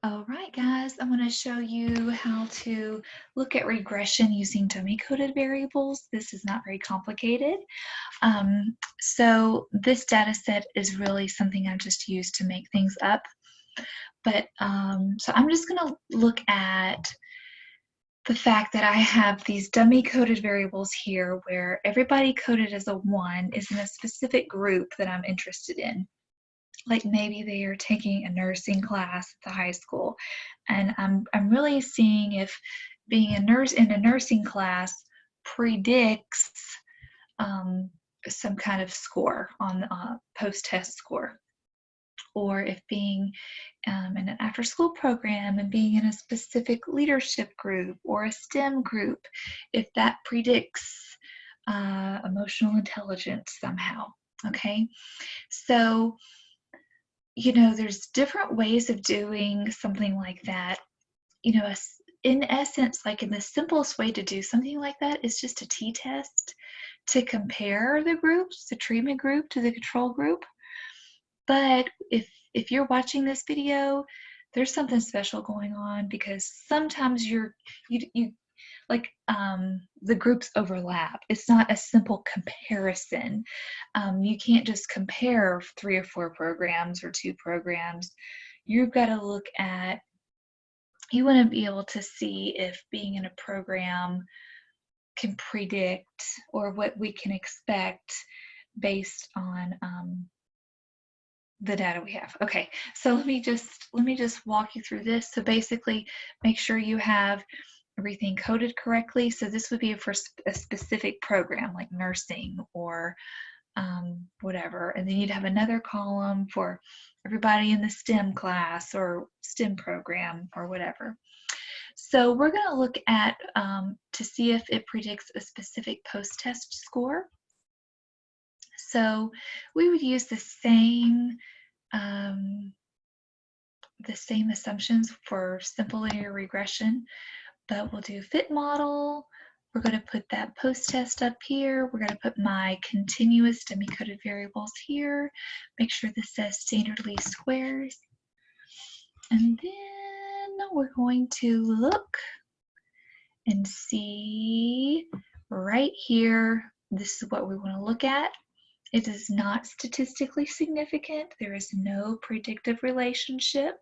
All right, guys, I'm going to show you how to look at regression using dummy-coded variables. This is not very complicated. So this data set is really something I just use to make things up. So I'm just going to look at the fact that I have these dummy-coded variables here where everybody coded as a 1 is in a specific group that I'm interested in. Like maybe they are taking a nursing class at the high school, and I'm really seeing if being a nurse in a nursing class predicts um, some kind of score on post-test score, or if being in an after-school program and being in a specific leadership group or a STEM group, if that predicts emotional intelligence somehow. Okay, so there's different ways of doing something like that. In essence, like in the simplest way to do something like that is just a t-test to compare the groups, the treatment group to the control group. But if you're watching this video, there's something special going on because sometimes you like the groups overlap. It's not a simple comparison. You can't just compare 3 or 4 programs or 2 programs. You've got to look at, you want to be able to see if being in a program can predict or what we can expect based on the data we have. Okay, so let me just walk you through this. So basically, make sure you have everything coded correctly. So this would be for a specific program like nursing or whatever. And then you'd have another column for everybody in the STEM class or STEM program or whatever. So we're going to look at to see if it predicts a specific post-test score. So we would use the same assumptions for simple linear regression, but we'll do fit model. We're going to put that post-test up here. We're going to put my continuous dummy-coded variables here. Make sure this says standard least squares. And then we're going to look and see right here. This is what we want to look at. It is not statistically significant. There is no predictive relationship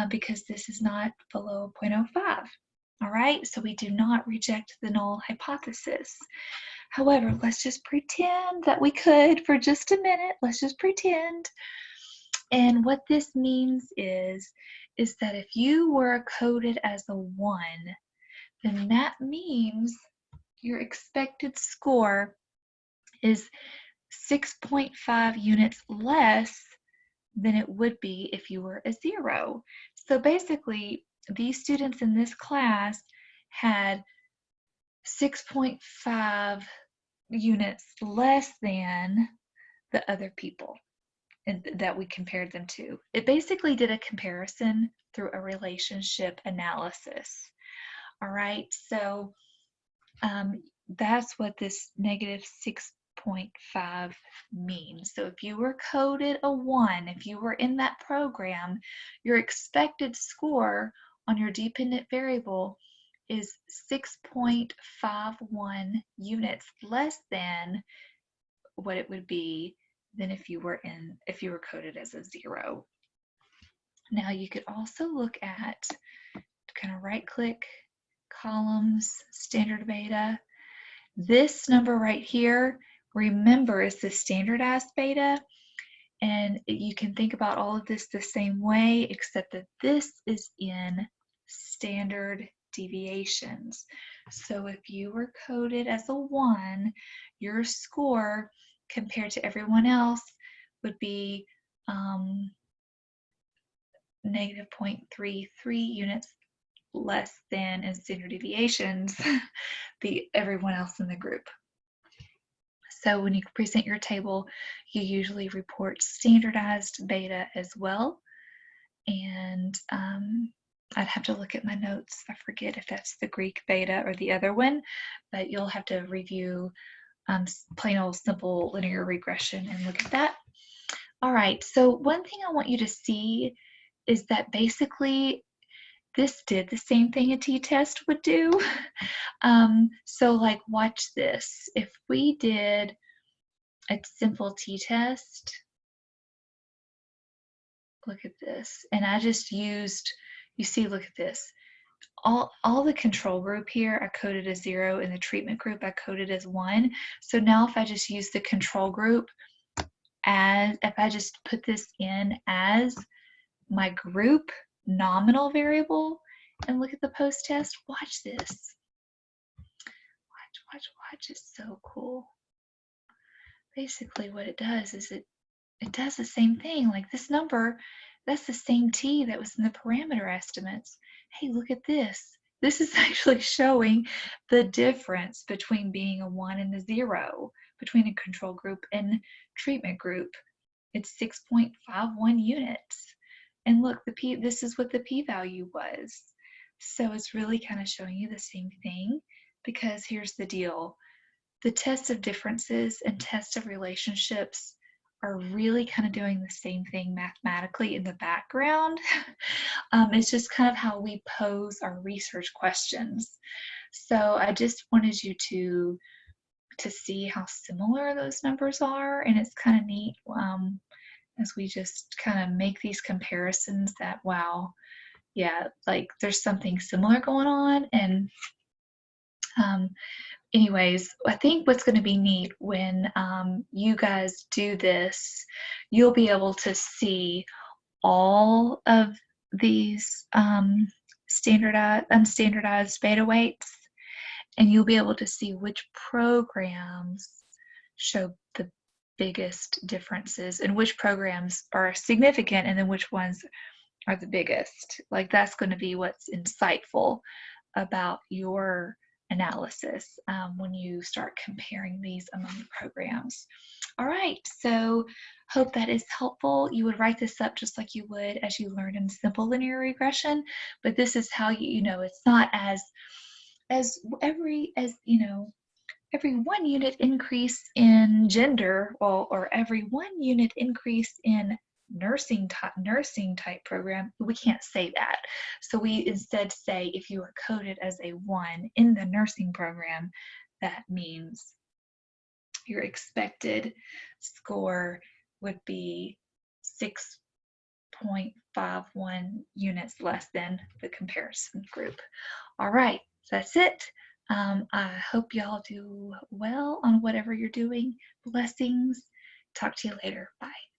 because this is not below 0.05. All right, so we do not reject the null hypothesis. However, let's just pretend that we could for just a minute. Let's just pretend. And what this means is that if you were coded as a 1, then that means your expected score is 6.5 units less than it would be if you were a 0. So basically, these students in this class had 6.5 units less than the other people that we compared them to. It basically did a comparison through a relationship analysis. All right, so that's what this negative 6.5 means. So if you were coded a 1, if you were in that program, your expected score on your dependent variable is 6.51 units less than what it would be than if you were coded as a 0. Now you could also look at, kind of right click, columns, standard beta. This number right here, remember, is the standardized beta, and you can think about all of this the same way, except that this is in standard deviations. So if you were coded as a 1, your score compared to everyone else would be negative 0.33 units less than in standard deviations everyone else in the group. So when you present your table, you usually report standardized beta as well. And I'd have to look at my notes. I forget if that's the Greek beta or the other one, but you'll have to review plain old simple linear regression and look at that. All right, so one thing I want you to see is that basically this did the same thing a t-test would do. So like, watch this. If we did a simple t-test, look at this, and I just used, you see, look at this. All the control group here I coded as 0, and the treatment group I coded as 1. So now if I just use the control group as, if I just put this in as my group nominal variable and look at the post-test, watch this. Watch, it's so cool. Basically what it does is it does the same thing. Like this number, that's the same t that was in the parameter estimates. Hey, look at this. This is actually showing the difference between being a 1 and a 0, between a control group and treatment group. It's 6.51 units. And look, this is what the p-value was. So it's really kind of showing you the same thing, because here's the deal. The test of differences and test of relationships are really kind of doing the same thing mathematically in the background. It's just kind of how we pose our research questions. So I just wanted you to see how similar those numbers are, and it's kind of neat as we just kind of make these comparisons that, wow, yeah, like there's something similar going on. And anyways, I think what's going to be neat when you guys do this, you'll be able to see all of these unstandardized beta weights, and you'll be able to see which programs show the biggest differences and which programs are significant, and then which ones are the biggest. Like that's going to be what's insightful about your analysis when you start comparing these among the programs. All right, so hope that is helpful. You would write this up just like you would as you learned in simple linear regression, but this is how you know it's not as every 1 unit increase in gender, or every 1 unit increase in nursing type program. We can't say that. So we instead say if you are coded as a 1 in the nursing program, that means your expected score would be 6.51 units less than the comparison group. All right, that's it. I hope y'all do well on whatever you're doing. Blessings. Talk to you later. Bye.